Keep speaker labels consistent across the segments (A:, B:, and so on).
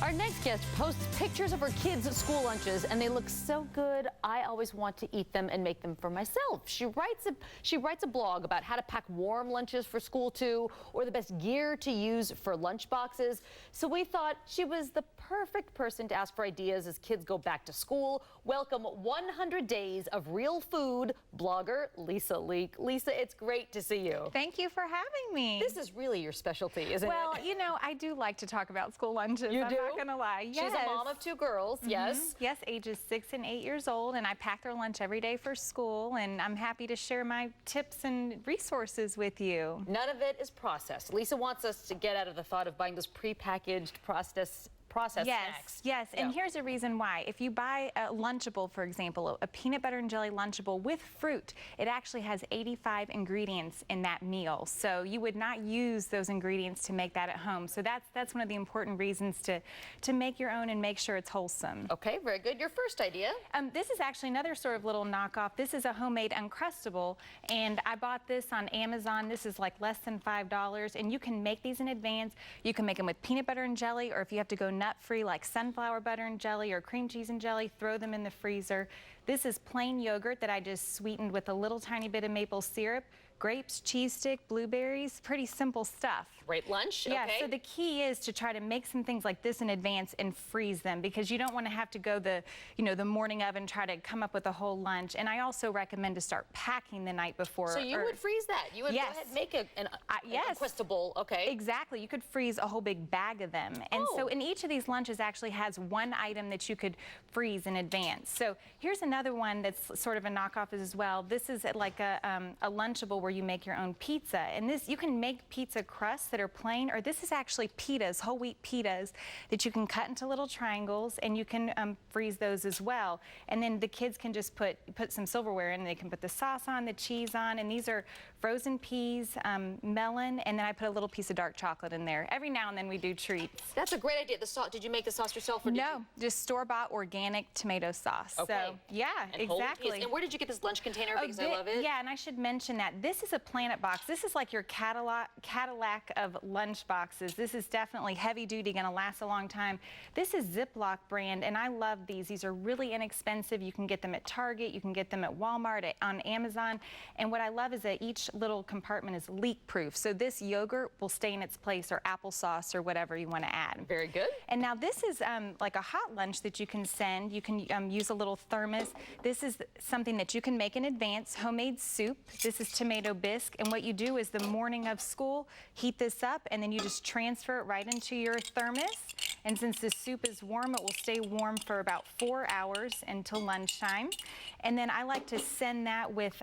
A: Our next guest posts pictures of her kids' school lunches, and they look so good. I always want to eat them and make them for myself. She writes a blog about how to pack warm lunches for school too, or the best gear to use for lunch boxes. So we thought she was the perfect person to ask for ideas as kids go back to school. Welcome 100 Days of Real Food blogger Lisa Leek. Lisa, it's great to see you.
B: Thank you for having me.
A: This is really your specialty, isn't it?
B: Well, you know, I do like to talk about school lunches.
A: You
B: I'm
A: do?
B: not gonna lie. Yes.
A: She's a mom of 2 girls, yes?
B: Yes, ages 6 and 8 years old, and I pack their lunch every day for school, and I'm happy to share my tips and resources with you.
A: None of it is processed. Lisa wants us to get out of the thought of buying those prepackaged processed snacks.
B: Yes, and here's a reason why. If you buy a Lunchable, for example, a peanut butter and jelly Lunchable with fruit, it actually has 85 ingredients in that meal. So you would not use those ingredients to make that at home. So that's one of the important reasons to make your own and make sure it's wholesome.
A: Okay, very good. Your first idea?
B: This is actually another sort of little knockoff. This is a homemade Uncrustable, and I bought this on Amazon. This is like less than $5, and you can make these in advance. You can make them with peanut butter and jelly, or if you have to go nut-free like sunflower butter and jelly or cream cheese and jelly, throw them in the freezer. This is plain yogurt that I just sweetened with a little tiny bit of maple syrup, grapes, cheese stick, blueberries, pretty simple stuff.
A: Great lunch,
B: Yeah,
A: okay.
B: so the key is to try to make some things like this in advance and freeze them, because you don't want to have to go the morning of and try to come up with a whole lunch. And I also recommend to start packing the night before.
A: So you would freeze that? You would go ahead and make an Uncrustable, okay.
B: Exactly. You could freeze a whole big bag of them. And so in each of these lunches actually has one item that you could freeze in advance. So here's another one that's sort of a knockoff as well. This is like a Lunchable where you make your own pizza. And this, you can make pizza crusts that are plain, or this is actually pitas, whole wheat pitas, that you can cut into little triangles, and you can freeze those as well. And then the kids can just put some silverware in, and they can put the sauce on, the cheese on, and these are frozen peas, melon, and then I put a little piece of dark chocolate in there. Every now and then we do treats.
A: That's a great idea. The sauce, did you make the sauce yourself? Or
B: No, just store-bought organic tomato sauce.
A: Okay.
B: So, yeah,
A: and
B: exactly.
A: And where did you get this lunch container? Because I love it.
B: Yeah, and I should mention that this is a Planet box. This is like your Cadillac of lunch boxes. This is definitely heavy duty, gonna last a long time. This is Ziploc brand, and I love these. These are really inexpensive. You can get them at Target, you can get them at Walmart, on Amazon. And what I love is that each little compartment is leak proof. So this yogurt will stay in its place, or applesauce, or whatever you want to add.
A: Very good.
B: And now this is like a hot lunch that you can send. You can use a little thermos. This is something that you can make in advance, homemade soup. This is tomato bisque, and what you do is the morning of school, heat this up, and then you just transfer it right into your thermos. And since the soup is warm, it will stay warm for about 4 hours until lunchtime. And then I like to send that with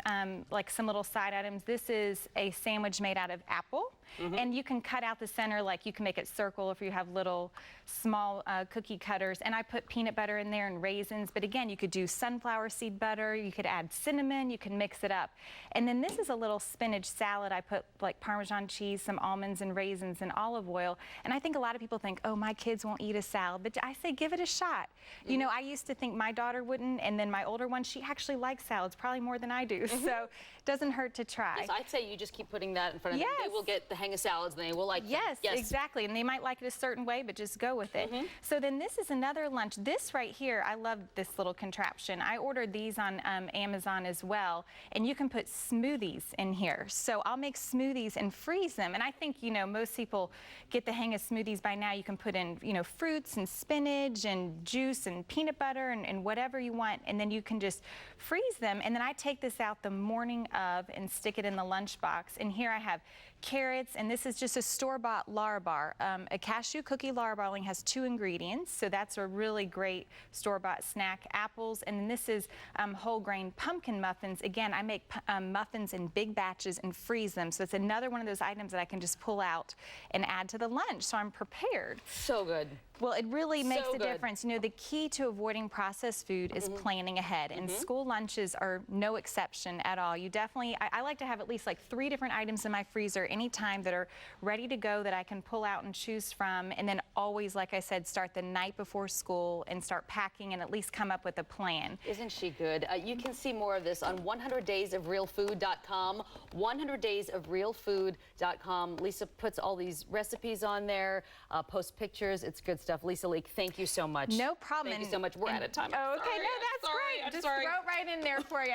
B: like some little side items. This is a sandwich made out of apple. And you can cut out the center, like you can make it circle if you have little small cookie cutters. And I put peanut butter in there and raisins. But again, you could do sunflower seed butter. You could add cinnamon. You can mix it up. And then this is a little spinach salad. I put like Parmesan cheese, some almonds and raisins and olive oil. And I think a lot of people think, oh, my kids won't eat a salad. But I say, give it a shot. You know, I used to think my daughter wouldn't. And then my older one, she actually likes salads, probably more than I do. So it doesn't hurt to try.
A: Yes, I'd say you just keep putting that in front of them. They will get the hang of salads, and they will like them.
B: Yes, exactly. And they might like it a certain way, but just go with it. So then this is another lunch. This right here, I love this little contraption. I ordered these on Amazon as well, and you can put smoothies in here. So I'll make smoothies and freeze them. And I think, you know, most people get the hang of smoothies by now. You can put in, you know, fruits and spinach and juice and peanut butter and whatever you want, and then you can just freeze them. And then I take this out the morning of and stick it in the lunchbox. And here I have carrots, and this is just a store-bought Larabar. A cashew cookie Larabar only has 2 ingredients, so that's a really great store-bought snack. Apples, and then this is whole grain pumpkin muffins. Again, I make muffins in big batches and freeze them, so it's another one of those items that I can just pull out and add to the lunch, so I'm prepared.
A: So good.
B: Well, it really makes a difference. You know, the key to avoiding processed food is planning ahead, and school lunches are no exception at all. You definitely, I like to have at least like 3 different items in my freezer any time that are ready to go that I can pull out and choose from. And then always, like I said, start the night before school and start packing and at least come up with a plan.
A: Isn't she good? You can see more of this on 100daysofrealfood.com. 100daysofrealfood.com. Lisa puts all these recipes on there, posts pictures. It's good stuff. Lisa Leake, thank you so much.
B: No problem.
A: Thank you so much. We're out of time.
B: Oh, okay,
A: Sorry.
B: no, that's
A: I'm sorry.
B: great.
A: I'm
B: Just
A: sorry.
B: throw it right in there for you.